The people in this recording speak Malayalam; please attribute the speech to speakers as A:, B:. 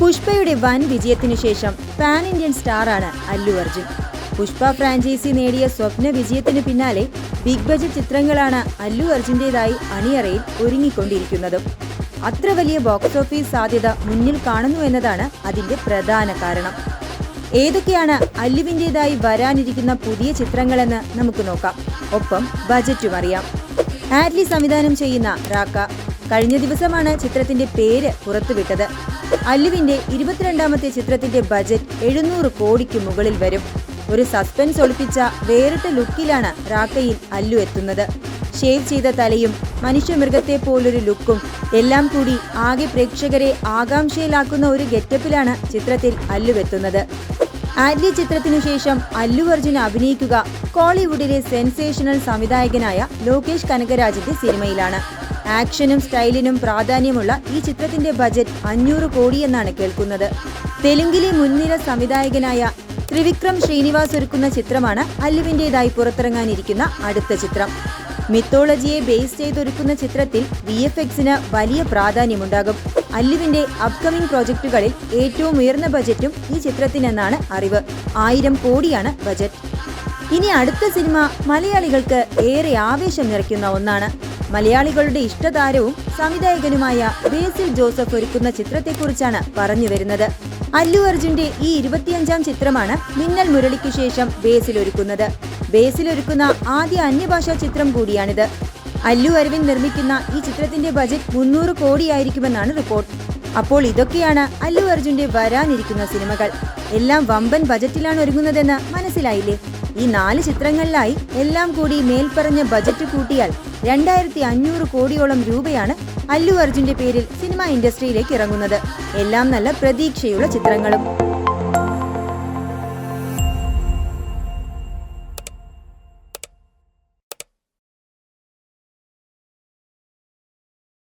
A: പുഷ്പയുടെ വൻ വിജയത്തിനു ശേഷം പാൻ ഇന്ത്യൻ സ്റ്റാറാണ് അല്ലു അർജുൻ. പുഷ്പ ഫ്രാഞ്ചൈസി നേടിയ സ്വപ്ന വിജയത്തിനു പിന്നാലെ ബിഗ് ബജറ്റ് ചിത്രങ്ങളാണ് അല്ലു അർജുന്റേതായി അണിയറയിൽ ഒരുങ്ങിക്കൊണ്ടിരിക്കുന്നതും. അത്ര വലിയ ബോക്സ് ഓഫീസ് സാധ്യത മുന്നിൽ കാണുന്നു എന്നതാണ് അതിന്റെ പ്രധാന കാരണം. ഏതൊക്കെയാണ് അല്ലുവിന്റേതായി വരാനിരിക്കുന്ന പുതിയ ചിത്രങ്ങളെന്ന് നമുക്ക് നോക്കാം. ഒപ്പം ബജറ്റും അറിയാം. ആറ്റ്ലി സംവിധാനം ചെയ്യുന്ന റാക്ക കഴിഞ്ഞ ദിവസമാണ് ചിത്രത്തിന്റെ പേര് പുറത്തുവിട്ടത്. അല്ലുവിന്റെ 22ാമത്തെ ചിത്രത്തിന്റെ ബജറ്റ് 700 കോടിക്ക് മുകളിൽ വരും. ഒരു സസ്പെൻസ് ഒളിപ്പിച്ച വേറിട്ട ലുക്കിലാണ് റാക്കയിൽ അല്ലു എത്തുന്നത്. ഷേവ് ചെയ്ത തലയും മനുഷ്യമൃഗത്തെ പോലൊരു ലുക്കും എല്ലാം കൂടി ആകെ പ്രേക്ഷകരെ ആകാംക്ഷയിലാക്കുന്ന ഒരു ഗെറ്റപ്പിലാണ് ചിത്രത്തിൽ അല്ലുവെത്തുന്നത്. ആറ്റ്ലി ചിത്രത്തിനു ശേഷം അല്ലു അർജുൻ അഭിനയിക്കുക കോളിവുഡിലെ സെൻസേഷണൽ സംവിധായകനായ ലോകേഷ് കനകരാജിന്റെ സിനിമയിലാണ്. ആക്ഷനും സ്റ്റൈലിനും പ്രാധാന്യമുള്ള ഈ ചിത്രത്തിന്റെ ബജറ്റ് 500 കോടി എന്നാണ് കേൾക്കുന്നത്. തെലുങ്കിലെ മുൻനിര സംവിധായകനായ ത്രിവിക്രം ശ്രീനിവാസ് ഒരുക്കുന്ന ചിത്രമാണ് അല്ലുവിന്റേതായി പുറത്തിറങ്ങാനിരിക്കുന്ന അടുത്ത ചിത്രം. മിത്തോളജിയെ ബേസ് ചെയ്തൊരുക്കുന്ന ചിത്രത്തിൽ VFXന് വലിയ പ്രാധാന്യമുണ്ടാകും. അല്ലുവിന്റെ അപ്കമിംഗ് പ്രോജക്റ്റുകളിൽ ഏറ്റവും ഉയർന്ന ബജറ്റും ഈ ചിത്രത്തിനെന്നാണ് അറിവ്. 1000 കോടിയാണ് ബജറ്റ്. ഇനി അടുത്ത സിനിമ മലയാളികൾക്ക് ഏറെ ആവേശം നിറയ്ക്കുന്ന ഒന്നാണ്. മലയാളികളുടെ ഇഷ്ടതാരവും സംവിധായകനുമായ ബേസിൽ ജോസഫ് ഒരുക്കുന്ന ചിത്രത്തെക്കുറിച്ചാണ് പറഞ്ഞു വരുന്നത്. അല്ലു അർജുന്റെ ഈ 25ാം ചിത്രമാണ് മിന്നൽ മുരളിക്കു ശേഷം ബേസിൽ ഒരുക്കുന്നത്. ബേസിൽ ഒരുക്കുന്ന ആദ്യ അന്യഭാഷാ ചിത്രം കൂടിയാണിത്. അല്ലു അരവിന്ദ് നിർമ്മിക്കുന്ന ഈ ചിത്രത്തിന്റെ ബജറ്റ് 300 കോടിയായിരിക്കുമെന്നാണ് റിപ്പോർട്ട്. അപ്പോൾ ഇതൊക്കെയാണ് അല്ലു അർജുന്റെ വരാനിരിക്കുന്ന സിനിമകൾ. എല്ലാം വമ്പൻ ബജറ്റിലാണ് ഒരുങ്ങുന്നതെന്ന് മനസ്സിലായില്ലേ? ഈ 4 ചിത്രങ്ങളിലായി എല്ലാം കൂടി മേൽപ്പറഞ്ഞ ബജറ്റ് കൂട്ടിയാൽ 2500 കോടിയോളം രൂപയാണ് അല്ലു അർജുന്റെ പേരിൽ സിനിമാ ഇൻഡസ്ട്രിയിലേക്ക് ഇറങ്ങുന്നത്. എല്ലാം നല്ല പ്രതീക്ഷയുള്ള ചിത്രങ്ങളും.